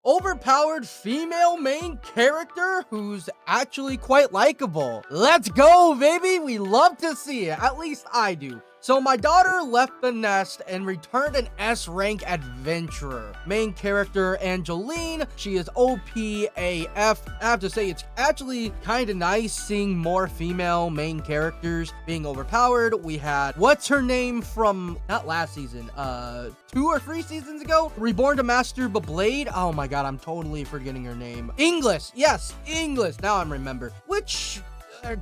overpowered female main character who's actually quite likable. Let's go, baby! We love to see it. At least I do. So my daughter left the nest and returned an S rank adventurer. Main character Angeline, she is OP AF. I have to say, it's actually kind of nice seeing more female main characters being overpowered. We had, what's her name from, not last season, 2 or 3 seasons ago? Reborn to Master Blade. Oh my god, I'm totally forgetting her name. English, yes, English. Now I'm remember. Which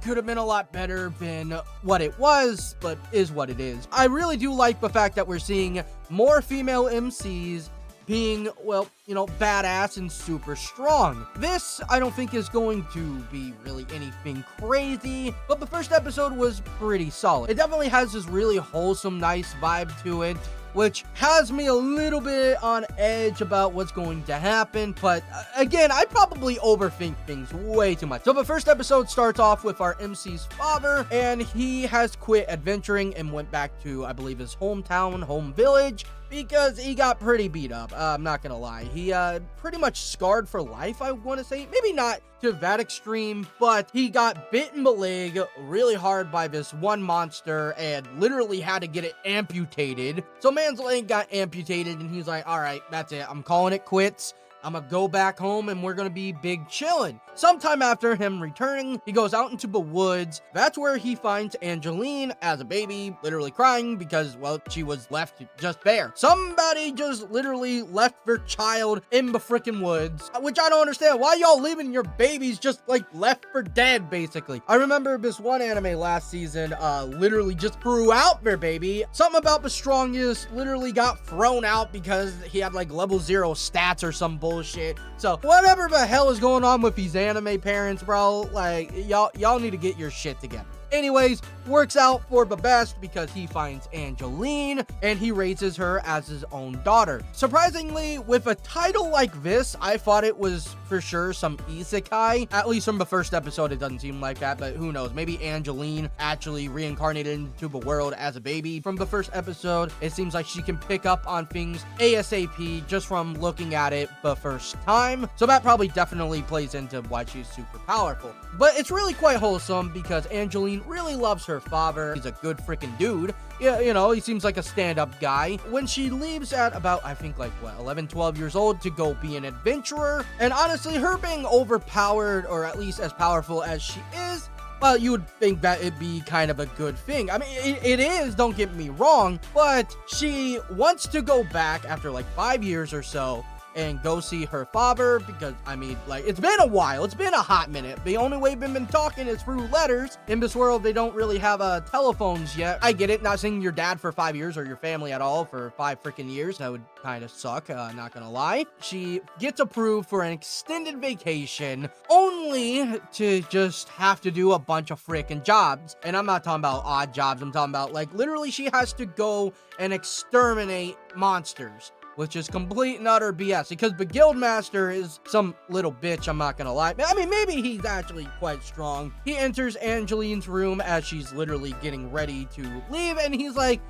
could have been a lot better than what it was, but is what it is. I really do like the fact that we're seeing more female MCs being, well, you know, badass and super strong. This, I don't think, is going to be really anything crazy, but the first episode was pretty solid. It definitely has this really wholesome, nice vibe to it, which has me a little bit on edge about what's going to happen. But again, I probably overthink things way too much. So the first episode starts off with our MC's father, and he has quit adventuring and went back to, I believe, his hometown, home village, because he got pretty beat up. I'm not gonna lie. He pretty much scarred for life, I want to say. Maybe not to that extreme, but he got bit in the leg really hard by this one monster and literally had to get it amputated. So man's leg got amputated, and he's like, all right, that's it. I'm calling it quits. I'm gonna go back home and we're gonna be big chillin'. Sometime after him returning, he goes out into the woods. That's where he finds Angeline as a baby, literally crying because, well, she was left just there. Somebody just literally left their child in the freaking woods, which I don't understand. Why y'all leaving your babies just, like, left for dead, basically? I remember this one anime last season, literally just threw out their baby. Something about the strongest literally got thrown out because he had, like, level 0 stats or some bullshit. So whatever the hell is going on with these anime parents, bro, like, y'all need to get your shit together. Anyways, works out for the best because he finds Angeline and he raises her as his own daughter. Surprisingly, with a title like this, I thought it was for sure some isekai. At least from the first episode, it doesn't seem like that, but who knows? Maybe Angeline actually reincarnated into the world as a baby. From the first episode, it seems like she can pick up on things ASAP just from looking at it the first time. So that probably definitely plays into why she's super powerful. But it's really quite wholesome because Angeline really loves her father. He's a good freaking dude. Yeah, you know, he seems like a stand-up guy. When she leaves at about, I think, like, what, 11, 12 years old to go be an adventurer, and honestly, her being overpowered, or at least as powerful as she is, well, you would think that it'd be kind of a good thing. I mean, it is, don't get me wrong, but she wants to go back after, like, 5 years or so and go see her father because, I mean, like, it's been a while. It's been a hot minute. The only way we've been talking is through letters. In this world, they don't really have telephones yet. I get it, not seeing your dad for 5 years or your family at all for 5 freaking years. That would kind of suck, not gonna lie. She gets approved for an extended vacation only to just have to do a bunch of freaking jobs. And I'm not talking about odd jobs. I'm talking about, like, literally she has to go and exterminate monsters, which is complete and utter BS, because the guildmaster is some little bitch, I'm not gonna lie. I mean, maybe he's actually quite strong. He enters Angeline's room as she's literally getting ready to leave, and he's like,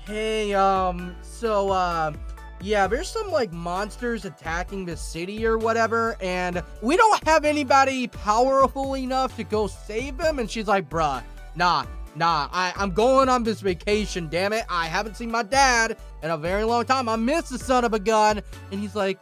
hey, yeah, there's some, like, monsters attacking the city or whatever, and we don't have anybody powerful enough to go save them. And she's like, bruh, nah, I'm going on this vacation, damn it. I haven't seen my dad in a very long time. I miss the son of a gun. And he's like,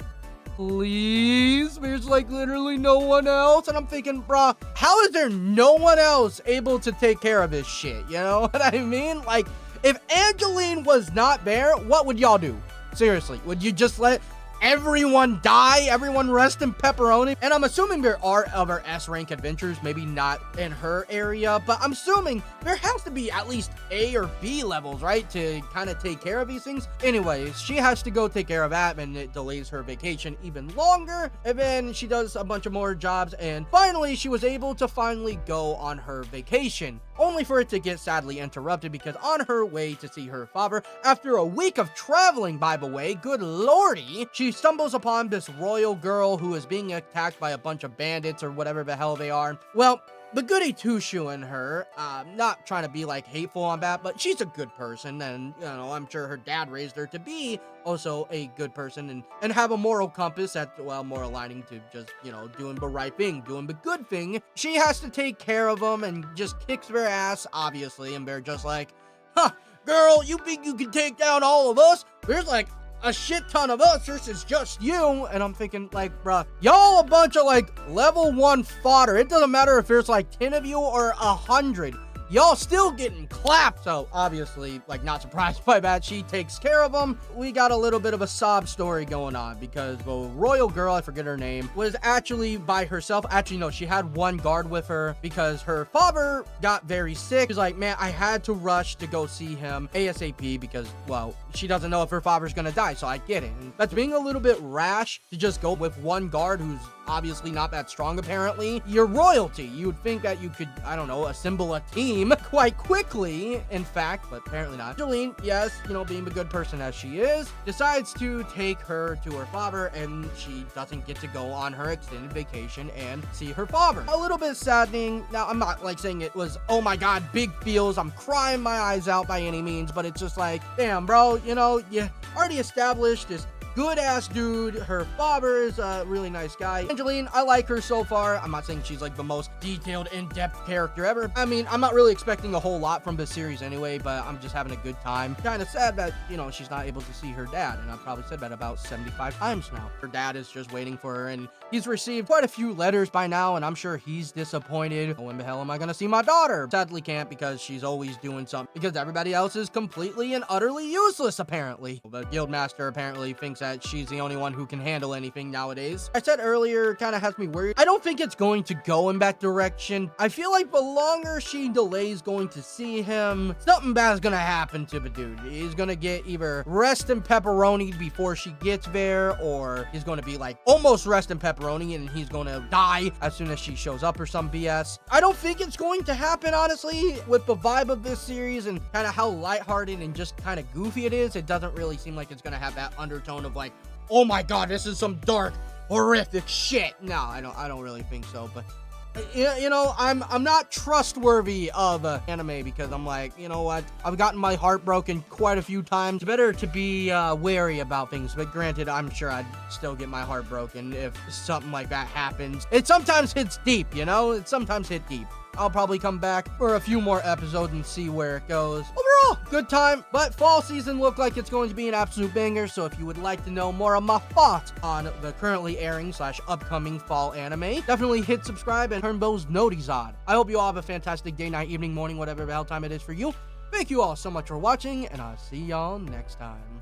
please, there's, like, literally no one else. And I'm thinking, bruh, how is there no one else able to take care of this shit? You know what I mean? Like, if Angeline was not there, what would y'all do? Seriously, would you just let everyone die? Everyone rest in pepperoni? And I'm assuming there are other S-rank adventures, maybe not in her area, but I'm assuming there has to be at least A or B levels, right, to kind of take care of these things. Anyways, she has to go take care of that, and it delays her vacation even longer. And then she does a bunch of more jobs, and finally, she was able to finally go on her vacation, only for it to get sadly interrupted because on her way to see her father, after a week of traveling, by the way, good lordy, she stumbles upon this royal girl who is being attacked by a bunch of bandits or whatever the hell they are. Well, the goody two-shoe in her, not trying to be like hateful on that, but she's a good person, and you know, I'm sure her dad raised her to be also a good person and have a moral compass that's, well, more aligning to just, you know, doing the right thing, doing the good thing. She has to take care of them and just kicks their ass, obviously, and they're just like, huh, girl, you think you can take down all of us? There's like a shit ton of us versus just you. And I'm thinking, like, bruh, y'all a bunch of like level 1 fodder. It doesn't matter if there's like 10 of you or 100. Y'all still getting clapped. So obviously, like, not surprised by that. She takes care of them. We got a little bit of a sob story going on because the royal girl, I forget her name, was actually by herself. Actually, no, she had one guard with her because her father got very sick. She's like, man, I had to rush to go see him ASAP because, well, she doesn't know if her father's gonna die. So I get it. And that's being a little bit rash to just go with one guard who's obviously not that strong, apparently. You're royalty. You would think that you could, I don't know, assemble a team quite quickly, in fact, but apparently not. Angeline, yes, you know, being the good person as she is, decides to take her to her father, and she doesn't get to go on her extended vacation and see her father. A little bit saddening. Now, I'm not like saying it was, oh my god, big feels, I'm crying my eyes out by any means, but it's just like, damn, bro, you know, you already established this good ass dude. Her father is a really nice guy. Angeline, I like her so far. I'm not saying she's like the most detailed, in-depth character ever. I mean, I'm not really expecting a whole lot from this series anyway, but I'm just having a good time. Kind of sad that, you know, she's not able to see her dad, and I've probably said that about 75 times now. Her dad is just waiting for her, and he's received quite a few letters by now, and I'm sure he's disappointed. When the hell am I gonna see my daughter? Sadly can't, because she's always doing something, because everybody else is completely and utterly useless, apparently. The guildmaster apparently thinks that she's the only one who can handle anything nowadays. I said earlier, kind of has me worried. I don't think it's going to go in that direction. I feel like the longer she delays going to see him, something bad's gonna happen to the dude. He's gonna get either rest and pepperoni before she gets there, or he's gonna be like almost rest and pepperoni and he's gonna die as soon as she shows up or some BS. I don't think it's going to happen, honestly. With the vibe of this series and kind of how lighthearted and just kind of goofy it is, it doesn't really seem like it's gonna have that undertone of like, oh my god, this is some dark, horrific shit. No, I don't really think so. But you know, I'm not trustworthy of anime because I'm like, you know what, I've gotten my heart broken quite a few times. It's better to be wary about things, but granted, I'm sure I'd still get my heart broken if something like that happens. It sometimes hits deep, you know, it sometimes hit deep. I'll probably come back for a few more episodes and see where it goes. Overall, good time, but fall season looked like it's going to be an absolute banger, so if you would like to know more of my thoughts on the currently airing / upcoming fall anime, definitely hit subscribe and turn those noties on. I hope you all have a fantastic day, night, evening, morning, whatever the hell time it is for you. Thank you all so much for watching, and I'll see y'all next time.